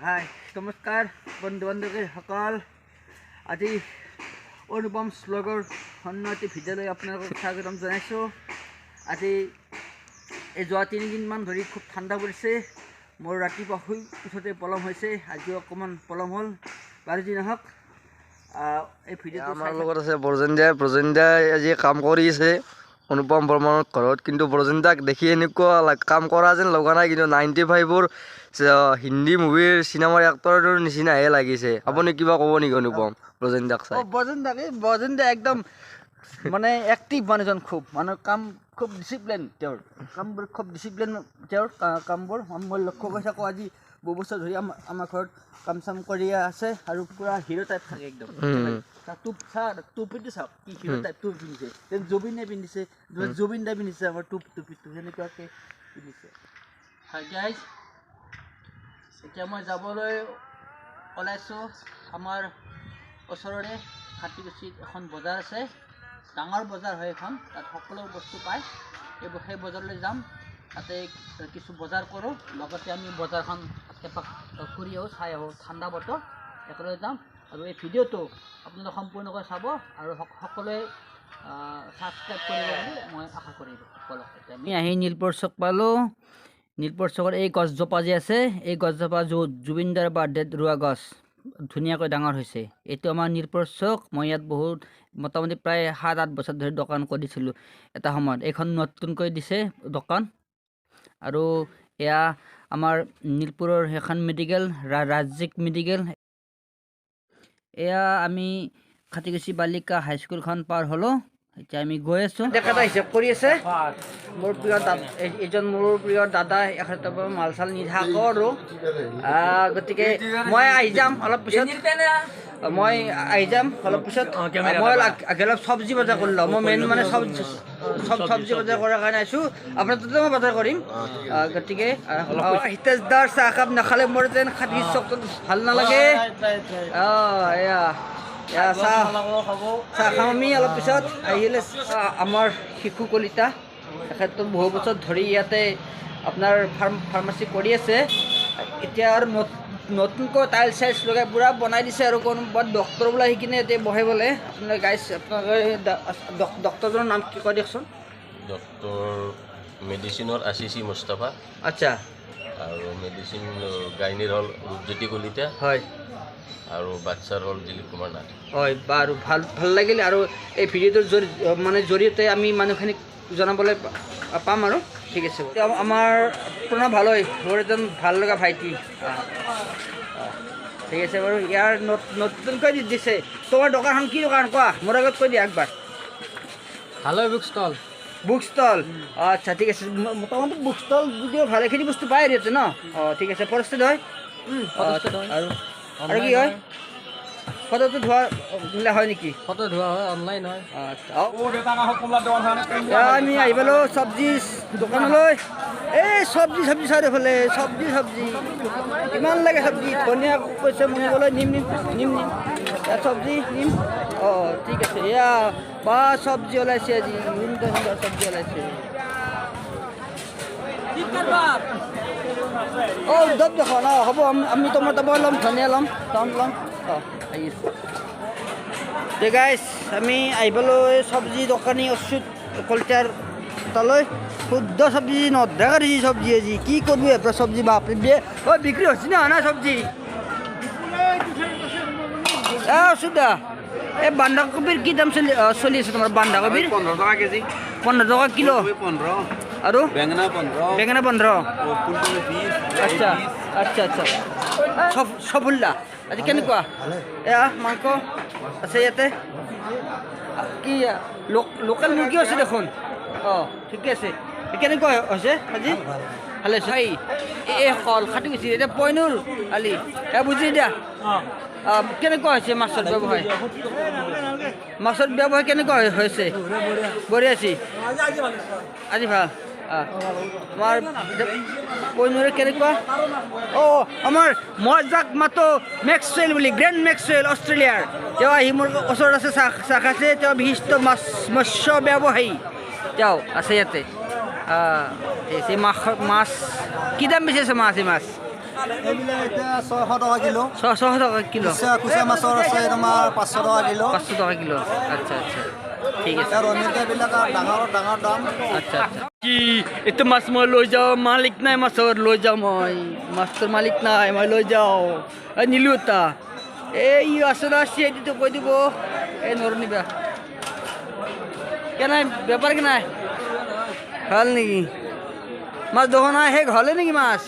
হাই নমস্কাৰ বন্ধু বান্ধৱীসকল আজি অনুপম শ্লগৰ অন্য এটি ভিডিঅ'লৈ আপোনালোকক স্বাগতম জনাইছোঁ। আজি এই যোৱা 3 দিনমান ধৰি খুব ঠাণ্ডা পৰিছে। মোৰ ৰাতিপুৱা শুই উঠোতে পলম হৈছে, আজিও অকণমান পলম হ'ল। বাৰু যি নহওক এই ভিডিঅ'টো আমাৰ লগত আছে ব্ৰজেন্দ্ৰাই আজি কাম কৰি আছে অনুপম বৰ্মনৰ ঘৰত, কিন্তু ব্ৰজেন্দ্ৰাক দেখি এনেকুৱা কাম কৰা যেন লগা নাই, কিন্তু 95ৰ হিন্দী মুভিৰ চিনেমাৰ এক্টৰৰ নিচিনাহে লাগিছে। আপুনি কিবা ক'ব নেকি অনুপম ব্ৰজেন্দ্ৰাক চাই? ব্ৰজেন্দ্ৰা একদম মানে এক্টিভ মানুহজন, খুব কাম খুব ডিচিপ্লিন, তেওঁৰ কামবোৰ খুব ডিচিপ্লিন, তেওঁৰ কামবোৰ মই লক্ষ্য কৰি থাকোঁ। আজি বহু বছৰ ধৰি আমাৰ ঘৰত কাম চাম কৰি আছে আৰু পূৰা হিৰো টাইপ থাকে একদম। টুপিটো চাওক, কি হিৰো টাইপ টুপ পিন্ধিছে, জুবিনে পিন্ধিছে, জুবিন দাই পিন্ধিছে আমাৰ টুপিটো সেনেকুৱাকৈ পিন্ধিছে। হয় গাইজ, এতিয়া মই যাবলৈ ওলাইছোঁ। আমাৰ ওচৰৰে খাটিকুছিত এখন বজাৰ আছে, ডাঙৰ বজাৰ হয় এখন, তাত সকলো বস্তু পায়। সেই বজাৰলৈ যাম, তাতে কিছু বজাৰ কৰোঁ, লগতে আমি বজাৰখন এপাক ফুৰি আহোঁ, চাই আহোঁ, ঠাণ্ডা বতৰ একেলগে যাম। আৰু এই ভিডিঅ'টো আপোনালোকে সম্পূৰ্ণকৈ চাব আৰু সকলোৱে ছাবস্ক্ৰাইব কৰিব বুলি মই আশা কৰিলোঁ। আমি আহি নীলপৰ চক পালোঁ। নীলপৰ চকৰ এই গছজোপা যে আছে, এই গছজোপা জুবিন দাৰ বাৰ্থডেত ৰোৱা গছ, ধুনীয়াকৈ ডাঙৰ হৈছে। এইটো আমাৰ নীলপৰ চক। মই ইয়াত মোটামুটি প্ৰায় 7-8 বছৰ ধৰি দোকান কৰিছিলোঁ এটা সময়ত। এইখন নতুনকৈ দিছে দোকান। আৰু এয়া আমাৰ নীলপুৰৰ সেইখন মেডিকেল, ৰাজ্যিক মেডিকেল। এয়া আমি খাটিকুছি বালিকা হাইস্কুলখন পাৰ হ'লোঁ, এতিয়া আমি গৈ আছোঁ। এটা হিচাপ কৰি আছে মোৰ প্ৰিয় এইজন মোৰ প্ৰিয় দাদা, এখেতৰ পৰা মাল চাল নি থাকোঁ আৰু গতিকে মই আহি যাম অলপ পিছত। মই অলপ চব্জি বজাৰ কৰি লওঁ। মই মেইন মানে চব্জি বজাৰ কৰাৰ কাৰণে আহিছোঁ। আপোনাৰ তাতে মই বজাৰ কৰিম। গতিকে হিতেশ দাৰ চাহকাপ নাখালে মোৰ যেন খাটিকুছি চকটোত ভাল নালাগে। চাহ খাম আমি অলপ পিছত। আহিলে আমাৰ শিশু কলিতা, তেখেতটো বহু বছৰ ধৰি ইয়াতে আপোনাৰ ফাৰ্মাচী কৰি আছে। এতিয়া আৰু নতুনকৈ টাইলছ চাইলছ লগাই পূৰা বনাই দিছে আৰু কোনোবা ডক্তৰ বোলে আহি কিনে এতিয়া বহে বোলে। আপোনালোকে গাইছ, আপোনালোকে ডক্তৰজনৰ নাম কি কয় দিয়কচোন? ডক্টৰ মেডিচিনৰ আচিচি মুস্তাফা। আচ্ছা। আৰু মেডিচিন গাইনীৰ হ'ল ৰূপজ্যোতি কলিতা। হয়। আৰু বাচ্ছাৰ হ'ল দিলীপ কুমাৰ নাথ। হয়, বাৰু ভাল লাগিল। আৰু এই ভিডিঅ'টোৰ জৰিয়তে আমি মানুহখিনিক জনাবলৈ পাম আৰু ঠিক আছে। আমাৰ আপোনাৰ ভাল হয়, মোৰ এজন ভাল লগা ভাইটি। ঠিক আছে বাৰু। ইয়াৰ নতুনকৈ দিছে। তোমাৰ দোকানখন কি দোকান কোৱা, মোৰ আগত কৈ দিয়া একবাৰ। Hello' book stall. আচ্ছা ঠিক আছে। মোটামুটি বুক ষ্টল যদিও ভালেখিনি বস্তু পায় আৰু ইয়াতে ন? ঠিক আছে। ফৰেষ্টেড হয় আৰু কি হয়? ফটোটো ধোৱা হয় নেকি? ফটো ধোৱা হয়, অনলাইন হয়। আচ্ছা, আমি আহি পালোঁ চব্জি দোকানলৈ। এই চব্জি চাৰিওফালে চব্জি ইমান লাগে চব্জি। ধনিয়া কৈছে মনিবলৈ নিম চব্জি নিম। ঠিক আছে। এয়া বা চব্জি ওলাইছে আজি, সুন্দৰ চব্জি ওলাইছে। দব দেখোন। হ'ব, আমি টমেটো ল'ম, ধনিয়া ল'ম। আহি আছোঁ। গাইছ, আমি আহি পালোঁ চব্জি দোকানী অচ্যুত কলিতাৰ তালৈ। শুদ্ধ চব্জি নধৰাকৈ দিছে চব্জি আজি। কি কৰিবি এবাৰ চব্জি বাপৰে বিক্ৰী হৈছে না চব্জি? অচ্যুত দা, এই বন্ধাকবিৰ কি দাম চলি আছে তোমাৰ? বন্ধাকবিৰ 15 টকা কেজি। 15 টকা কিলো। 15 আৰু বেঙেনা 15। 15। ফুলকবি 20। আচ্ছা। সফুল্লা আজি কেনেকুৱা? এয়া মাংস আছে ইয়াতে। কি লোকেল মুৰ্গীও আছে দেখোন। ঠিকে আছে। কেনেকুৱা হৈছে আজি? ভালে আছে। এই কল খাটিকুছি এতিয়া পইনুৰ আলি বুজি দিয়া। কেনেকুৱা হৈছে মাছৰ ব্যৱসায়? কেনেকুৱা হৈছে? বঢ়িয়া আছে আজি। ভাল। আমাৰ পইনুৰে কেনেকুৱা? আমাৰ মই যাক মাতো মেক্সৱেল বুলি, গ্ৰেণ্ড মেক্সৱেল অষ্ট্ৰেলিয়াৰ, তেওঁ আহি মোৰ ওচৰত আছে, চাহ খাইছে। তেওঁ বিশিষ্ট মৎস্য ব্যৱসায়ী, তেওঁ আছে ইয়াতে। মাছ কি দাম বেছি আছে? মাছ এইবিলাক এতিয়া 600 টকা কিলো 600 টকা কিলো কুচিয়া মাছৰ আছে তোমাৰ 500 টকা কিলো 500 টকা কিলো আচ্ছা আচ্ছা ঠিক আছে এতিয়া ৰমিকাবিলাক ডাঙৰ ডাঙৰ দাম আচ্ছা আচ্ছা কি এইটো মাছ মই লৈ যাওঁ মালিক নাই মাছৰ লৈ যাওঁ মই মাছটোৰ মালিক নাই মই লৈ যাওঁ নিলো এটা এই আছে না চিটো কৈ দিব এই নৰো নিবা কেনাই বেপাৰ কেনাই ভাল নেকি মাছ দেখোন নাই শেষ হ'লে নেকি মাছ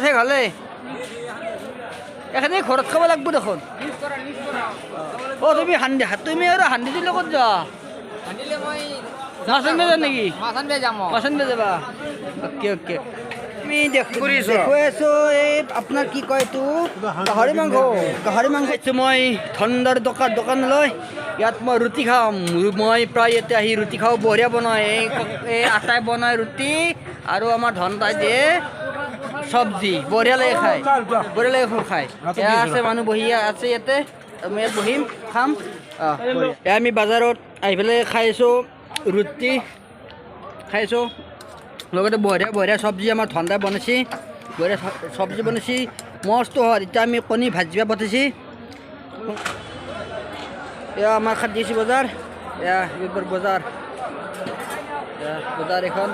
শেষ হ'লে এখানে ঘৰত খাব লাগব দেখোন তুমি তুমি আৰু হান্দিটোৰ লগত যোৱা মাছ আনবে যাম নেকি মাছ আনবে যাবা অ'কে অ'কে আমি দেখুৱাই আছোঁ এই আপোনাৰ কি কয় এইটো গাহৰি মাংস খাইছোঁ মই ধনদাৰ দোকানলৈ ইয়াত মই ৰুটি খাম মই প্ৰায় ইয়াতে আহি ৰুটি খাওঁ বঢ়িয়া বনায় এই আটাই বনায় ৰুটি আৰু আমাৰ ধনদাই দিয়ে চব্জি বঢ়িয়া লাগে খাই খাই এয়া আছে মানুহ বহি আছে ইয়াতে আমি ইয়াত বহিম খাম এয়া আমি বজাৰত আহি পেলাই খাইছোঁ ৰুটি খাইছোঁ লগতে বঢ়িয়া চব্জি আমাৰ ধনদাই বনাইছে বঢ়িয়া চব্জি বনাইছে মস্ত হয় এতিয়া আমি কণী ভাজিব পঠাইছে এয়া আমাৰ খাদ্যছি বজাৰ এয়া এইবাৰ বজাৰ এখন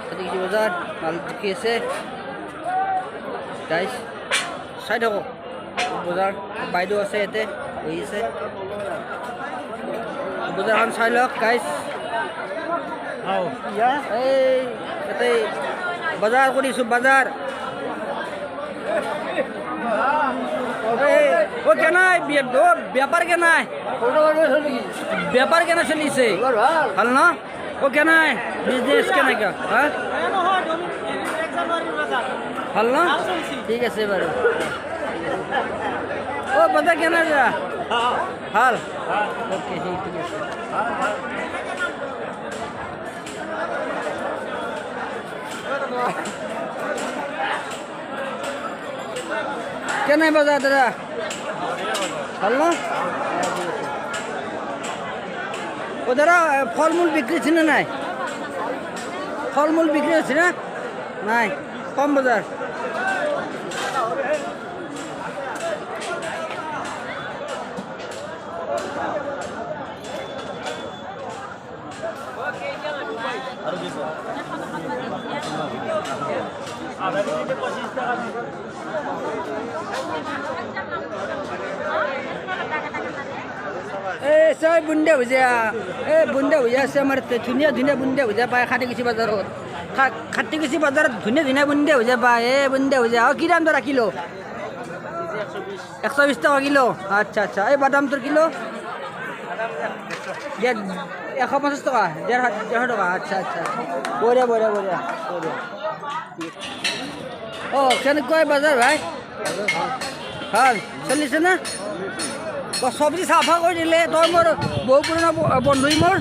খাদ্যছি বজাৰ মাল বিকি আছে গাইছ চাই থাকক বজাৰ বাইদেউ আছে ইয়াতে বহি আছে বজাৰখন চাই লওক গাইছ এই ইয়াতে বজাৰ কৰিছোঁ বজাৰ কেনাই বেপাৰ কেনাই চলিছে ভাল ন কেনাই বিজনেছ কেনেকা ভাল ন ঠিক আছে বাৰু বজাৰ কেনে যা ভাল অ'কে ঠিক আছে কেনে বজাৰ দাদা ভাল ন দাদা ফল মূল বিক্ৰী হৈছে নে নাই ফল মূল বিক্ৰী হৈছে না নাই কম বজাৰ চব বুন্দা ভুজিয়া বুন্দা ভুজিয়া আছে আমাৰ ধুনীয়া বুন্দা ভুজিয়া পায় খাটিকুছি বজাৰত খাটিকুছি বজাৰত ধুনীয়া বুন্দা ভুজিয়া পায় বুন্দা ভুজিয়া কি দাম ধৰা কিলো 120 টকা কিলো আচ্ছা আচ্ছা এই বাদামটোৰ কিলো 150 টকা 150 টকা আচ্ছা আচ্ছা বঢ়িয়া কেনেকুৱা বজাৰ ভাই ভাল চলিছে না চব্জি চাফা কৰি দিলে তই মোৰ বহু পুৰণা বন্ধুই মোৰ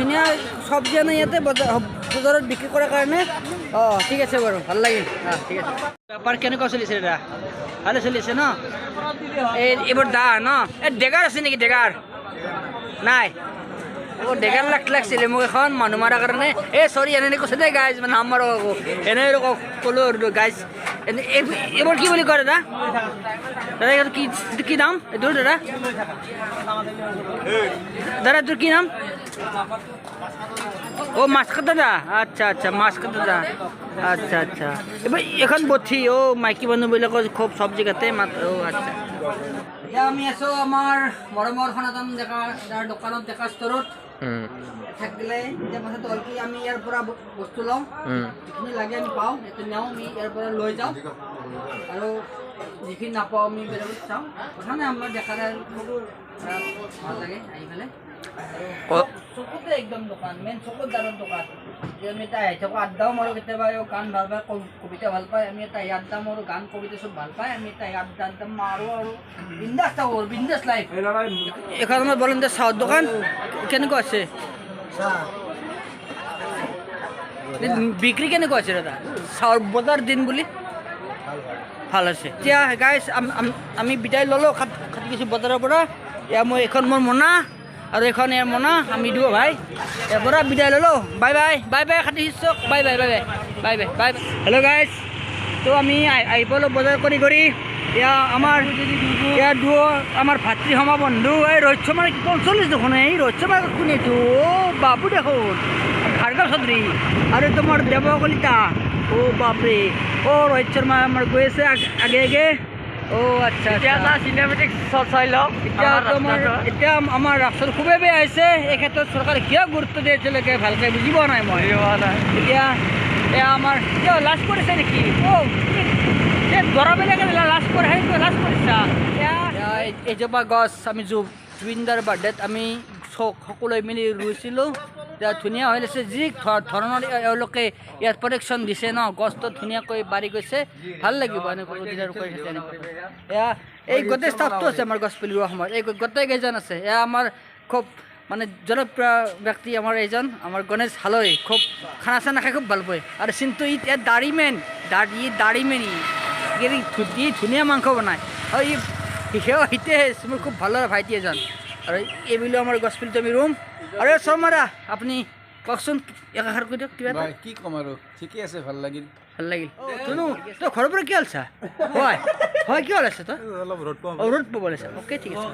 ধুনীয়া চব্জি আনে ইয়াতে বজাৰত বিক্ৰী কৰাৰ কাৰণে ঠিক আছে বাৰু ভাল লাগিল ঠিক আছে বেপাৰ কেনেকুৱা চলিছে দাদা ভালে চলিছে ন এইবোৰ দা ন এই ডেগাৰ আছে নেকি ডেগাৰ নাই ডেগাৰ লাগিছিলে মোক এখন মানুহ মাৰাৰ কাৰণে চৰি এনে কৈছে দেই গাইজ মানে আমাৰ এনে ক'লো গাইজ এইবোৰ কি বুলি কয় দাদা কি দাম এইটোৰ দাদা তোৰ কি নাম মাছ কাটা দা আচ্ছা মাছ কাটা দা আচ্ছা এইবাৰ এখন বঠি মাইকী মানুহবিলাকৰ খুব চব্জি কাটে মাত্ৰ আচ্ছা এতিয়া আমি আছোঁ আমাৰ মৰমৰ সনাতন ডেকাৰ দোকানত ডেকা ষ্টৰত থাকিলে এতিয়া কথাটো হ'ল কি আমি ইয়াৰ পৰা বস্তু লওঁ যিখিনি লাগে আমি পাওঁ সেইটো নিওঁ আমি ইয়াৰ পৰা লৈ যাওঁ আৰু যিখিনি নাপাওঁ আমি বেলেগত চাওঁ কথা নাই আমাৰ দেখাৰে ভাল লাগে আহি পেলাই চকুতে একদম দোকান মেইন চকুত দাৰৰ দোকান আমি এটা আহি থাকোঁ আড্ডাও মাৰোঁ কেতিয়াবা গান ভাল পায় কবিতা ভাল পায় আমি এটা আড্ডা মাৰোঁ গান কবিতা চব ভাল পায় আমি এটা আড্ডা মাৰোঁ আৰু বিন্দাছ থাকোঁ বিন্দাছ লাইফ এখন আমাৰ বলেন চাহৰ দোকান কেনেকুৱা আছে বিক্ৰী কেনেকুৱা আছে দাদা চাহৰ বজাৰ দিন বুলি ভাল আছে এতিয়া গাইজ আমি বিদায় ল'লোঁ খাটিকুছি বজাৰৰ পৰা এয়া মই এখন মোৰ মোনা আৰু এখন ইয়াৰ মোনা আমি দিওঁ ভাই ইয়াৰ পৰা বিদায় ল'লোঁ bye bye খাটিকুছি bye bye hello' guys তো আমি আহিবলৈ বজাৰ কৰি কৰি এয়া আমাৰ এয়া দুয়ো আমাৰ ভাতৃ সমা বন্ধু এই ৰহস্য মানে 45 দেখোন এই ৰহস্য মানে কোনেটো বাবু দেখোন ভাৰ্গৱ চৌধুৰী আৰু তোমাৰ দেৱ কলিতা বাপৰে ৰহস্য শৰ্মা আমাৰ গৈ আছে আগে আগে আচ্ছা চিনেমেটিক শ্বট চাই লওক এতিয়া আমাৰ ৰাস্তাটো খুবেই বেয়া হৈছে এই ক্ষেত্ৰত চৰকাৰে কিয় গুৰুত্ব দিয়ে এতিয়ালৈকে ভালকৈ বুজি পোৱা নাই মই এতিয়া এয়া আমাৰ কিয় লাজ কৰিছে নেকি দৰাবিলাকে লাজ কৰে সেইটো লাজ কৰিছা এজোপা গছ আমি জুবিনদাৰ বাৰ্থডেত আমি সকলোৱে মিলি ৰুইছিলোঁ এতিয়া ধুনীয়া হৈ আছে যি ধৰণৰ এওঁলোকে ইয়াত প্ৰটেকশ্যন দিছে ন গছটো ধুনীয়াকৈ বাঢ়ি গৈছে ভাল লাগিব এনেকৈ এয়া এই গোটেই ষ্টাফটো আছে আমাৰ গছ পুলি ৰোৱা সময়ত এই গোটেইকেইজন আছে এয়া আমাৰ খুব মানে জনপ্ৰিয় ব্যক্তি আমাৰ এইজন আমাৰ গণেশ হালৈ খুব খানা চানা খাই খুব ভাল পায় আৰু চিন্তু ইয়াত দাড়িমেন ই ধুনীয়া মাংস বনায় আৰু সেয়াও সিতে মোৰ খুব ভাল লগা ভাইটি এজন আৰু এইবুলি আমাৰ গছ পুলিটো আমি ৰুম আৰু শৰ্মাদা আপুনি কওকচোন একাষাৰ কৈ দিয়ক কিবা কি ক'ম আৰু ঠিকে আছে ভাল লাগিল তুনো তই ঘৰৰ পৰা কি ওলাইছা হয় কি ওলাইছে তই অলপ ৰ'দ ৰ'দ পাব ওলাইছা অ'কে ঠিক আছে